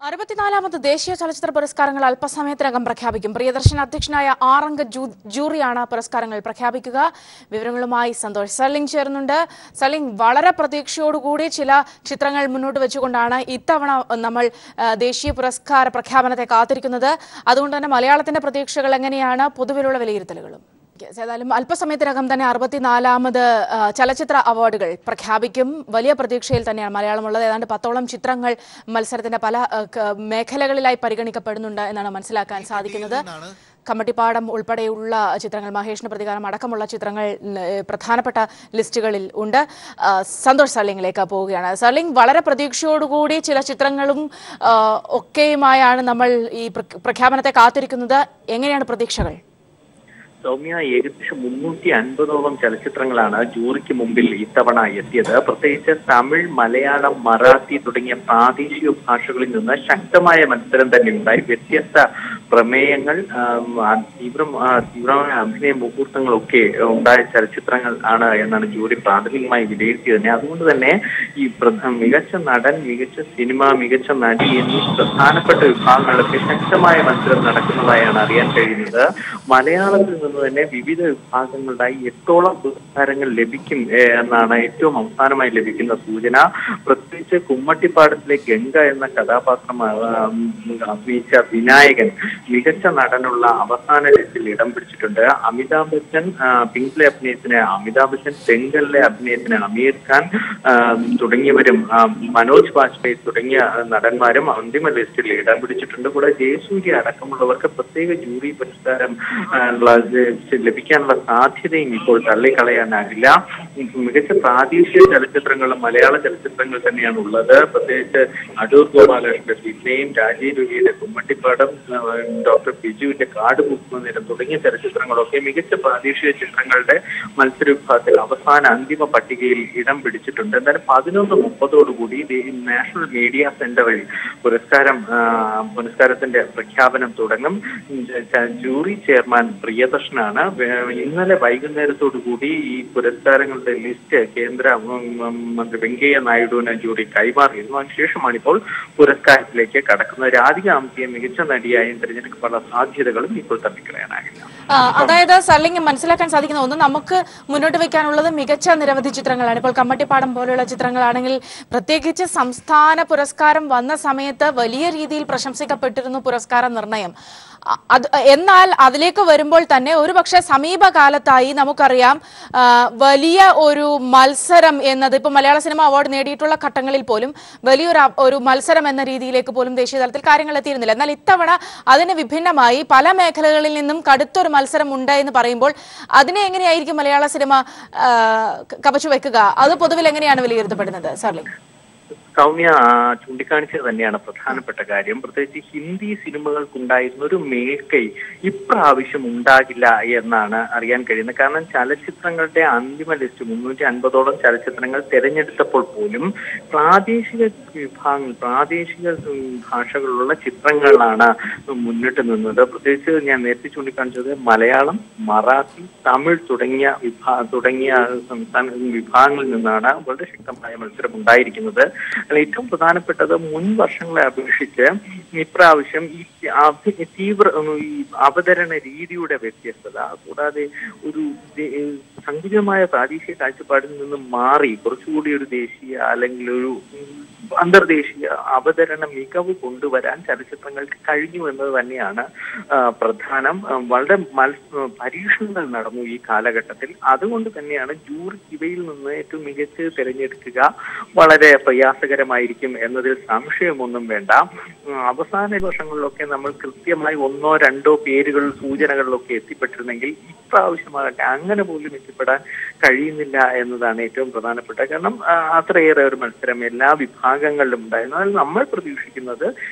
64ാമത് ദേശീയ ചലച്ചിത്ര പുരസ്കാരങ്ങൾ അല്പസമയത്തിനകം പ്രഖ്യാപിക്കും. പ്രിയദർശൻ അധ്യക്ഷനായ 6-അംഗ ജൂറിയാണ് പുരസ്കാരങ്ങൾ പ്രഖ്യാപിക്കുക. വിവരങ്ങളുമായി സന്തോഷ് സലിംഗ് ചേർന്നുണ്ട്. സലിംഗ്, വളരെ പ്രതീക്ഷയോടുകൂടി ചില ചിത്രങ്ങൾ മുന്നോട്ട് വെച്ചുകൊണ്ടാണ് ഇത്തവണ നമ്മൾ ദേശീയ പുരസ്കാര പ്രഖ്യാപനത്തെ കാത്തിരിക്കുന്നത്. അതുകൊണ്ട് തന്നെ മലയാളത്തിന്റെ പ്രതീക്ഷകൾ എങ്ങനെയാണ്? പൊതുവിലുള്ള വിലയിരുത്തലുകളും ഏതായാലും അല്പസമയത്തിനകം തന്നെ 64ാമത് ചലച്ചിത്ര അവാർഡുകൾ പ്രഖ്യാപിക്കും. വലിയ പ്രതീക്ഷയിൽ തന്നെയാണ് മലയാളമുള്ളത്. ഏതാണ്ട് 10ഓളം ചിത്രങ്ങൾ മത്സരത്തിന്റെ പല മേഖലകളിലായി പരിഗണിക്കപ്പെടുന്നുണ്ട് എന്നാണ് മനസ്സിലാക്കാൻ സാധിക്കുന്നത്. കമ്മട്ടിപ്പാടം ഉൾപ്പെടെയുള്ള ചിത്രങ്ങൾ, മഹേഷിന്റെ പ്രതികാരം അടക്കമുള്ള ചിത്രങ്ങൾ പ്രധാനപ്പെട്ട ലിസ്റ്റുകളിൽ ഉണ്ട്. സന്തോഷ് സലിംഗിലേക്ക് പോവുകയാണ്. സലിംഗ്, വളരെ പ്രതീക്ഷയോടുകൂടി ചില ചിത്രങ്ങളും ഒക്കെയുമായാണ് നമ്മൾ ഈ പ്രഖ്യാപനത്തെ കാത്തിരിക്കുന്നത്. എങ്ങനെയാണ് പ്രതീക്ഷകൾ? സൗമ്യ, ഏകദേശം 350ഓളം ചലച്ചിത്രങ്ങളാണ് ജൂറിക്ക് മുമ്പിൽ ഇത്തവണ എത്തിയത്. പ്രത്യേകിച്ച് തമിഴ്, മലയാളം, മറാത്തി തുടങ്ങിയ പ്രാദേശിക ഭാഷകളിൽ നിന്ന് ശക്തമായ മത്സരം തന്നെ ഉണ്ടായി. വ്യത്യസ്ത പ്രമേയങ്ങൾ, തീവ്രമായ അഭിനയ മുഹൂർത്തങ്ങളൊക്കെ ഉണ്ടായ ചലച്ചിത്രങ്ങൾ ആണ് എന്നാണ് ജൂറി പ്രാഥമികമായി വിലയിരുത്തിയത് തന്നെ. അതുകൊണ്ട് തന്നെ ഈ മികച്ച നടൻ, മികച്ച സിനിമ, മികച്ച നടി എന്നീ പ്രധാനപ്പെട്ട വിഭാഗങ്ങളിലൊക്കെ ശക്തമായ മത്സരം നടക്കുന്നതായാണ് അറിയാൻ കഴിയുന്നത്. മലയാളത്തിൽ നിന്ന് തന്നെ വിവിധ വിഭാഗങ്ങളുടെയായി 8ഓളം പുരസ്കാരങ്ങൾ ലഭിക്കും എന്നാണ് ഏറ്റവും അവസാനമായി ലഭിക്കുന്ന സൂചന. പ്രത്യേകിച്ച് കുമ്മട്ടിപ്പാടത്തിലെ ഗംഗ എന്ന കഥാപാത്രം അഭിനയിച്ച വിനായകൻ മികച്ച നടനുള്ള അവസാന ലിസ്റ്റിൽ ഇടം പിടിച്ചിട്ടുണ്ട്. അമിതാഭ് ബച്ചൻ പിങ്കിലെ അഭിനയത്തിന് അമിതാഭ് ബച്ചൻ, തെങ്കലിലെ അഭിനയത്തിന് അമീർ ഖാൻ തുടങ്ങിയവരും മനോജ് ബാജ്പേയി തുടങ്ങിയ നടന്മാരും അന്തിമ ലിസ്റ്റിൽ ഇടം പിടിച്ചിട്ടുണ്ട്. കൂടെ ജയസൂര്യ അടക്കമുള്ളവർക്ക് പ്രത്യേക ജൂറി പുരസ്കാരം ലഭിക്കാനുള്ള സാധ്യതയും ഇപ്പോൾ തള്ളിക്കളയാനാകില്ല. മികച്ച പ്രാദേശിക ചലച്ചിത്രങ്ങളും മലയാള ചലച്ചിത്രങ്ങൾ തന്നെയാണ് ഉള്ളത്. പ്രത്യേകിച്ച് അടൂർ ഗോപാലകൃഷ്ണന്റെ പിന്നെയും, രാജീവ് രവിയുടെ കുമ്മട്ടിപ്പാടം, ഡോക്ടർ ബിജുവിന്റെ കാട് പൂക്കുന്നേരം തുടങ്ങിയ ചലച്ചിത്രങ്ങളൊക്കെ മികച്ച പ്രാദേശിക ചിത്രങ്ങളുടെ മത്സര വിഭാഗത്തിൽ അവസാന അന്തിമ പട്ടികയിൽ ഇടം പിടിച്ചിട്ടുണ്ട്. എന്തായാലും 11:30 നാഷണൽ മീഡിയ സെന്റർ വഴി പുരസ്കാരത്തിന്റെ പ്രഖ്യാപനം തുടങ്ങും. ജൂറി ചെയർമാൻ പ്രിയദർശനാണ്. ഇന്നലെ വൈകുന്നേരത്തോടുകൂടി ഈ പുരസ്കാരങ്ങളുടെ ലിസ്റ്റ് കേന്ദ്ര മന്ത്രി വെങ്കയ്യ നായിഡുവിന് ജൂറി കൈമാറിയിരുന്നു. അതിനുശേഷമാണ് ഇപ്പോൾ പുരസ്കാരത്തിലേക്ക് കടക്കുന്നത്. രാധിക ആംതിയെ മികച്ച നടിയായി തിരഞ്ഞെടുക്കപ്പെടാനുള്ള സാധ്യതകളും ഇപ്പോൾ തട്ടിക്കളയാനാകില്ല. അതായത് സലിംഗ്, മനസ്സിലാക്കാൻ സാധിക്കുന്ന ഒന്ന്, നമുക്ക് മുന്നോട്ട് വെക്കാനുള്ളത് മികച്ച നിരവധി ചിത്രങ്ങളാണ്. ഇപ്പോൾ കമ്മട്ടിപ്പാടം പോലെയുള്ള ചിത്രങ്ങളാണെങ്കിൽ പ്രത്യേകിച്ച് സംസ്ഥാന പുരസ്കാരം വന്ന സമയത്ത് വലിയ രീതിയിൽ പ്രശംസിക്കപ്പെട്ടിരുന്നു പുരസ്കാര നിർണയം. എന്നാൽ അതിലേക്ക് വരുമ്പോൾ തന്നെ ഒരുപക്ഷെ സമീപകാലത്തായി നമുക്കറിയാം വലിയ ഒരു മത്സരം എന്നത് ഇപ്പൊ മലയാള സിനിമ അവാർഡ് നേടിയിട്ടുള്ള ഘട്ടങ്ങളിൽ പോലും വലിയൊരു മത്സരം എന്ന രീതിയിലേക്ക് പോലും ദേശീയ തലത്തിൽ കാര്യങ്ങൾ എത്തിയിരുന്നില്ല. എന്നാൽ ഇത്തവണ അതിന് വിഭിന്നമായി പല മേഖലകളിൽ നിന്നും കടുത്തൊരു മത്സരം ഉണ്ട് എന്ന് പറയുമ്പോൾ അതിനെ എങ്ങനെയായിരിക്കും മലയാള സിനിമ കവച്ചു വെക്കുക? അത് പൊതുവിൽ എങ്ങനെയാണ് വിലയിരുത്തപ്പെടുന്നത് സർലിംഗ്? സൗമ്യ ചൂണ്ടിക്കാണിച്ചത് തന്നെയാണ് പ്രധാനപ്പെട്ട കാര്യം. പ്രത്യേകിച്ച് ഹിന്ദി സിനിമകൾക്കുണ്ടായിരുന്ന ഒരു മേൽക്കൈ ഇപ്രാവശ്യം ഉണ്ടാകില്ല എന്നാണ് അറിയാൻ കഴിയുന്നത്. കാരണം ചലച്ചിത്രങ്ങളുടെ അന്തിമ ലിസ്റ്റ് 350ഓളം ചലച്ചിത്രങ്ങൾ തിരഞ്ഞെടുത്തപ്പോൾ പോലും പ്രാദേശിക വിഭാഗങ്ങൾ, പ്രാദേശിക ഭാഷകളിലുള്ള ചിത്രങ്ങളാണ് മുന്നിട്ട് നിന്നത്. പ്രത്യേകിച്ച് ഞാൻ നേരത്തെ ചൂണ്ടിക്കാണിച്ചത് മലയാളം, മറാത്തി, തമിഴ് തുടങ്ങിയ സംസ്ഥാന വിഭാഗങ്ങളിൽ നിന്നാണ് വളരെ ശക്തമായ മത്സരം ഉണ്ടായിരിക്കുന്നത്. ഏറ്റവും പ്രധാനപ്പെട്ടത് മുൻ വർഷങ്ങളെ അപേക്ഷിച്ച് ഇപ്രാവശ്യം ഈ അവതരണ രീതിയുടെ വ്യത്യസ്തത, കൂടാതെ ഒരു സങ്കുചിതമായ പ്രാദേശിക കാഴ്ചപ്പാടിൽ നിന്ന് മാറി കുറച്ചുകൂടി ഒരു ദേശീയ അല്ലെങ്കിൽ ഒരു അന്തർദേശീയ അവതരണ മികവ് കൊണ്ടുവരാൻ ചലച്ചിത്രങ്ങൾക്ക് കഴിഞ്ഞു എന്നത് തന്നെയാണ് പ്രധാനം. വളരെ പരീക്ഷണങ്ങൾ നടന്നു ഈ കാലഘട്ടത്തിൽ. അതുകൊണ്ട് തന്നെയാണ് ജൂറി ഇവയിൽ നിന്ന് ഏറ്റവും മികച്ചത് തിരഞ്ഞെടുക്കുക വളരെ പ്രയാസകരമായിരിക്കും എന്നതിൽ സംശയമൊന്നും വേണ്ട. അവസാന വർഷങ്ങളിലൊക്കെ നമ്മൾ കൃത്യമായി 1-2 പേരുകൾ സൂചനകളിലൊക്കെ എത്തിപ്പെട്ടിരുന്നെങ്കിൽ ഇപ്രാവശ്യമാകട്ടെ അങ്ങനെ പോലും എത്തിപ്പെടാൻ കഴിയുന്നില്ല എന്നതാണ് ഏറ്റവും പ്രധാനപ്പെട്ട. കാരണം അത്രയേറെ ഒരു മത്സരം എല്ലാ വിഭാഗങ്ങളിലും ഉണ്ടായിരുന്നു. അതിൽ നമ്മൾ പ്രതീക്ഷിക്കുന്നത്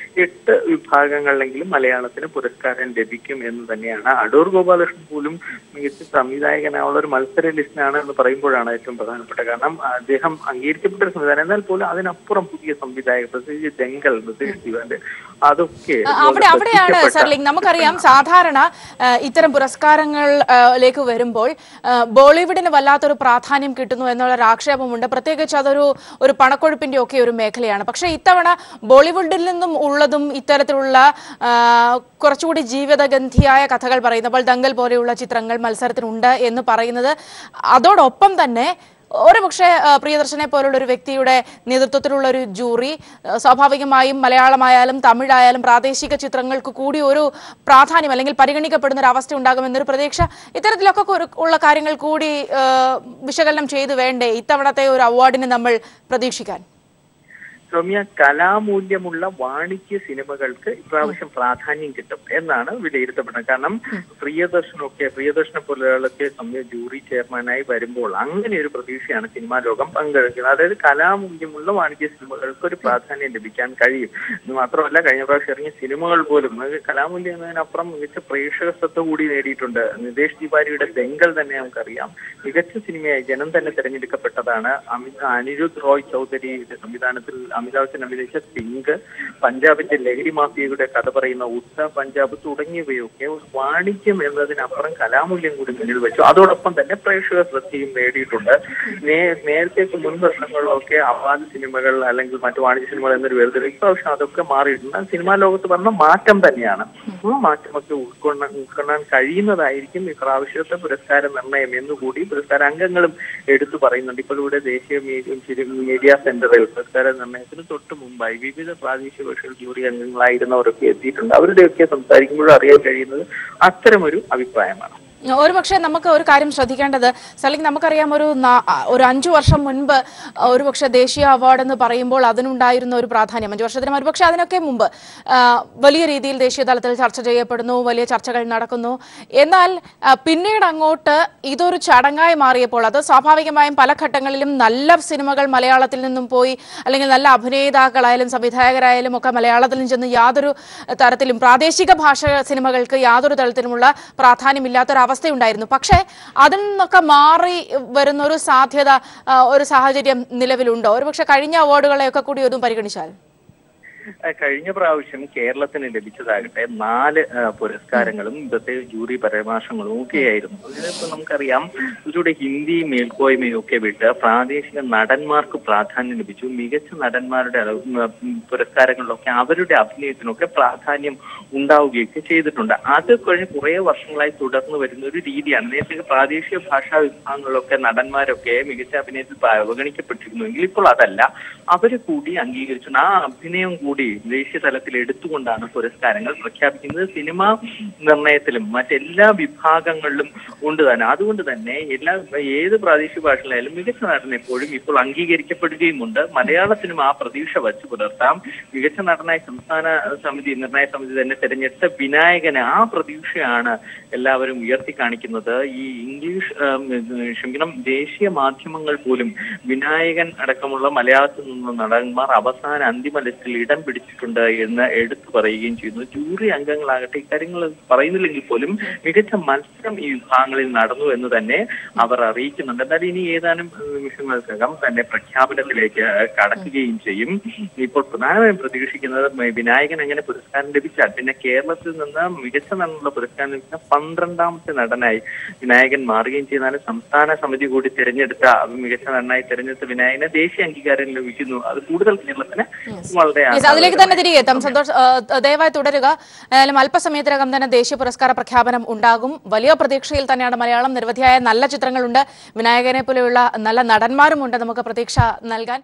8 വിഭാഗങ്ങളിലെങ്കിലും മലയാളത്തിന് പുരസ്കാരം ലഭിക്കും എന്ന് തന്നെയാണ്. അടൂർ ഗോപാലകൃഷ്ണൻ പോലും മികച്ച സംവിധായകനായുള്ള ഒരു മത്സര ലിസ്റ്റിനാണ് എന്ന് പറയുമ്പോഴാണ് ഏറ്റവും പ്രധാനപ്പെട്ട. കാരണം അദ്ദേഹം അംഗീകരിക്കപ്പെട്ട ഒരു സംവിധാനം, എന്നാൽ പോലും അതിനപ്പുറം പുതിയ സംവിധായകർ, പ്രത്യേകിച്ച് തെങ്കൽ, പ്രത്യേകിച്ച് അതൊക്കെ അവിടെയാണ് സർലിംഗ്. നമുക്കറിയാം സാധാരണ ഇത്തരം പുരസ്കാരങ്ങളിലേക്ക് വരുമ്പോൾ ബോളിവുഡിന് വല്ലാത്തൊരു പ്രാധാന്യം കിട്ടുന്നു എന്നുള്ള ആക്ഷേപമുണ്ട്. പ്രത്യേകിച്ച് അതൊരു പണക്കൊഴുപ്പിന്റെ ഒക്കെ ഒരു മേഖലയാണ്. പക്ഷേ ഇത്തവണ ബോളിവുഡിൽ നിന്നും ഉള്ളതും ഇത്തരത്തിലുള്ള കുറച്ചുകൂടി ജീവിതഗന്ധിയായ കഥകൾ പറയുന്നപ്പോൾ ദംഗൽ പോലെയുള്ള ചിത്രങ്ങൾ മത്സരത്തിനുണ്ട് എന്ന് പറയുന്നത്, അതോടൊപ്പം തന്നെ ഒരുപക്ഷെ പ്രിയദർശനെ പോലുള്ള ഒരു വ്യക്തിയുടെ നേതൃത്വത്തിലുള്ള ഒരു ജൂറി സ്വാഭാവികമായും മലയാളമായാലും തമിഴായാലും പ്രാദേശിക ചിത്രങ്ങൾക്ക് കൂടി ഒരു പ്രാധാന്യം അല്ലെങ്കിൽ പരിഗണിക്കപ്പെടുന്ന ഒരു അവസ്ഥ ഉണ്ടാകുമെന്നൊരു പ്രതീക്ഷ, ഇത്തരത്തിലൊക്കെ ഉള്ള കാര്യങ്ങൾ കൂടി വിശകലനം ചെയ്തു വേണ്ടേ ഇത്തവണത്തെ ഒരു അവാർഡിന് നമ്മൾ പ്രതീക്ഷിക്കാൻ? സൗമ്യ, കലാമൂല്യമുള്ള വാണിജ്യ സിനിമകൾക്ക് ഇപ്രാവശ്യം പ്രാധാന്യം കിട്ടും എന്നാണ് വിലയിരുത്തപ്പെടുന്നത്. കാരണം പ്രിയദർശനെ പോലെയൊക്കെ ജൂറി ചെയർമാനായി വരുമ്പോൾ അങ്ങനെ ഒരു പ്രതീക്ഷയാണ് സിനിമാ ലോകം പങ്കുവെക്കുന്നത്. അതായത് കലാമൂല്യമുള്ള വാണിജ്യ സിനിമകൾക്ക് ഒരു പ്രാധാന്യം ലഭിക്കാൻ കഴിയും. ഇത് മാത്രമല്ല, കഴിഞ്ഞ പ്രാവശ്യം ഇറങ്ങിയ സിനിമകൾ പോലും കലാമൂല്യം എന്നതിനപ്പുറം മികച്ച പ്രേക്ഷക ശ്രദ്ധ കൂടി നേടിയിട്ടുണ്ട്. നിതേഷ് തിവാരിയുടെ ദംഗൽ തന്നെ നമുക്കറിയാം മികച്ച സിനിമയായി ജനം തന്നെ തിരഞ്ഞെടുക്കപ്പെട്ടതാണ്. അനിരുദ്ധ് റോയ് ചൗധരിയുടെ സംവിധാനത്തിൽ അമിതാഭ് ബച്ചൻ അഭിനയിച്ച പിങ്ക്, പഞ്ചാബിന്റെ ലഹരി മാഫിയയുടെ കഥ പറയുന്ന ഉത്ത പഞ്ചാബ് തുടങ്ങിയവയൊക്കെ വാണിജ്യം എന്നതിനപ്പുറം കലാമൂല്യം കൂടി മുന്നിൽ വെച്ചു. അതോടൊപ്പം തന്നെ പ്രേക്ഷക ശ്രദ്ധയും നേടിയിട്ടുണ്ട്. നേരത്തെ മുൻ വർഷങ്ങളിലൊക്കെ അവാർഡ് സിനിമകൾ അല്ലെങ്കിൽ മറ്റു വാണിജ്യ സിനിമകൾ എന്നൊരു വേർതിരിവ്, ഇപ്രാവശ്യം അതൊക്കെ മാറിയിട്ടുണ്ട്. സിനിമാ ലോകത്ത് പറഞ്ഞ മാറ്റം തന്നെയാണ്. ആ മാറ്റമൊക്കെ ഉൾക്കൊള്ളാൻ കഴിയുന്നതായിരിക്കും ഇപ്രാവശ്യത്തെ പുരസ്കാര നിർണയം എന്നുകൂടി പുരസ്കാര അംഗങ്ങളും എടുത്തു പറയുന്നുണ്ട്. ഇപ്പോൾ ഇവിടെ ദേശീയ മീഡിയ സെന്ററിൽ പുരസ്കാര നിർണയത്തിന് തൊട്ട് മുമ്പായി വിവിധ പ്രാദേശിക ഭാഷകൾ ജൂറി അംഗങ്ങളായിരുന്നവരൊക്കെ എത്തിയിട്ടുണ്ട്. അവരുടെയൊക്കെ സംസാരിക്കുമ്പോഴും അറിയാൻ കഴിയുന്നത് അത്തരമൊരു അഭിപ്രായമാണ്. ഒരുപക്ഷെ നമുക്ക് ഒരു കാര്യം ശ്രദ്ധിക്കേണ്ടത്, അല്ലെങ്കിൽ നമുക്കറിയാം ഒരു 5 വർഷം മുൻപ് ഒരുപക്ഷെ ദേശീയ അവാർഡ് എന്ന് പറയുമ്പോൾ അതിനുണ്ടായിരുന്ന ഒരു പ്രാധാന്യം, 5 വർഷത്തിന് ഒരുപക്ഷെ അതിനൊക്കെ മുമ്പ് വലിയ രീതിയിൽ ദേശീയ തലത്തിൽ ചർച്ച ചെയ്യപ്പെടുന്നു, വലിയ ചർച്ചകൾ നടക്കുന്നു. എന്നാൽ പിന്നീട് അങ്ങോട്ട് ഇതൊരു ചടങ്ങായി മാറിയപ്പോൾ അത് സ്വാഭാവികമായും പല ഘട്ടങ്ങളിലും നല്ല സിനിമകൾ മലയാളത്തിൽ നിന്നും പോയി, അല്ലെങ്കിൽ നല്ല അഭിനേതാക്കളായാലും സംവിധായകരായാലും ഒക്കെ മലയാളത്തിൽ നിന്ന് ചെന്ന് യാതൊരു തരത്തിലും പ്രാദേശിക ഭാഷ സിനിമകൾക്ക് യാതൊരു തരത്തിലുമുള്ള പ്രാധാന്യമില്ലാത്തൊരു അവസ്ഥയുണ്ടായിരുന്നു. പക്ഷേ അതിൽ നിന്നൊക്കെ മാറി വരുന്ന ഒരു സാധ്യത, ഒരു സാഹചര്യം നിലവിലുണ്ടോ? ഒരുപക്ഷെ കഴിഞ്ഞ അവാർഡുകളെയൊക്കെ കൂടി ഒന്നും പരിഗണിച്ചാൽ? കഴിഞ്ഞ പ്രാവശ്യം കേരളത്തിന് ലഭിച്ചതാകട്ടെ 4 പുരസ്കാരങ്ങളും പ്രത്യേക ജൂറി പരാമർശങ്ങളും ഒക്കെയായിരുന്നു. അതിനിപ്പോ നമുക്കറിയാം ഇതിലൂടെ ഹിന്ദി മേൽക്കോയ്മയും ഒക്കെ വിട്ട് പ്രാദേശിക നടന്മാർക്ക് പ്രാധാന്യം ലഭിച്ചു. മികച്ച നടന്മാരുടെ പുരസ്കാരങ്ങളിലൊക്കെ അവരുടെ അഭിനയത്തിനൊക്കെ പ്രാധാന്യം ഉണ്ടാവുകയൊക്കെ ചെയ്തിട്ടുണ്ട്. അത് കഴിഞ്ഞ് കുറെ വർഷങ്ങളായി തുടർന്ന് വരുന്ന ഒരു രീതിയാണ്. നേരത്തെ പ്രാദേശിക ഭാഷാ വിഭാഗങ്ങളിലൊക്കെ നടന്മാരൊക്കെ മികച്ച അഭിനയത്തിൽ അവഗണിക്കപ്പെട്ടിരുന്നുവെങ്കിൽ ഇപ്പോൾ അതല്ല, അവര് കൂടി അംഗീകരിച്ചു. ആ അഭിനയം കൂടി ദേശീയ തലത്തിൽ എടുത്തുകൊണ്ടാണ് പുരസ്കാരങ്ങൾ പ്രഖ്യാപിക്കുന്നത്. സിനിമാ നിർണയത്തിലും മറ്റെല്ലാ വിഭാഗങ്ങളിലും ഉണ്ട് തന്നെ. അതുകൊണ്ട് തന്നെ ഏത് പ്രാദേശിക ഭാഷയിലായാലും മികച്ച നടൻ എപ്പോഴും ഇപ്പോൾ അംഗീകരിക്കപ്പെടുകയുമുണ്ട്. മലയാളത്തിനും ആ പ്രതീക്ഷ വച്ചു പുലർത്താം. മികച്ച നടനായി സംസ്ഥാന നിർണയ സമിതി തന്നെ തെരഞ്ഞെടുത്ത വിനായകന് ആ പ്രതീക്ഷയാണ് എല്ലാവരും ഉയർത്തി കാണിക്കുന്നത്. ഈ ദേശീയ മാധ്യമങ്ങൾ പോലും വിനായകൻ അടക്കമുള്ള മലയാളത്തിൽ നിന്നുള്ള നടന്മാർ അവസാന അന്തിമ ലിസ്റ്റിൽ ഇടം പിടിച്ചിട്ടുണ്ട് എന്ന് എടുത്തു പറയുകയും ചെയ്യുന്നു. ജൂറി അംഗങ്ങളാകട്ടെ ഇക്കാര്യങ്ങൾ പറയുന്നില്ലെങ്കിൽ പോലും മികച്ച മത്സരം ഈ വിഭാഗങ്ങളിൽ നടന്നു എന്ന് തന്നെ അവർ അറിയിക്കുന്നുണ്ട്. എന്നാൽ ഇനി ഏതാനും നിമിഷങ്ങൾക്കകം തന്നെ പ്രഖ്യാപനത്തിലേക്ക് കടക്കുകയും ചെയ്യും. ഇപ്പോൾ പ്രധാനമായും പ്രതീക്ഷിക്കുന്നത് വിനായകൻ അങ്ങനെ പുരസ്കാരം ലഭിച്ചാൽ പിന്നെ കേരളത്തിൽ നിന്ന് മികച്ച നടനുള്ള പുരസ്കാരം ലഭിച്ച 12ാമത്തെ നടനായി വിനായകൻ മാറുകയും ചെയ്താലും സംസ്ഥാന സമിതി കൂടി തിരഞ്ഞെടുത്ത മികച്ച നടനായി തിരഞ്ഞെടുത്ത വിനായകന് ദേശീയ അംഗീകാരം ലഭിക്കുന്നു. അത് കൂടുതൽ കേരളത്തിന് വളരെ അതിലേക്ക് തന്നെ തിരികെ എത്താം. സന്തോഷ്, ദയവായി തുടരുക. ഏതായാലും അല്പസമയത്തിനകം തന്നെ ദേശീയ പുരസ്കാര പ്രഖ്യാപനം ഉണ്ടാകും. വലിയ പ്രതീക്ഷയിൽ തന്നെയാണ് മലയാളം. നിരവധിയായ നല്ല ചിത്രങ്ങളുണ്ട്, വിനായകനെ പോലെയുള്ള നല്ല നടന്മാരുമുണ്ട് നമുക്ക് പ്രതീക്ഷ നൽകാൻ.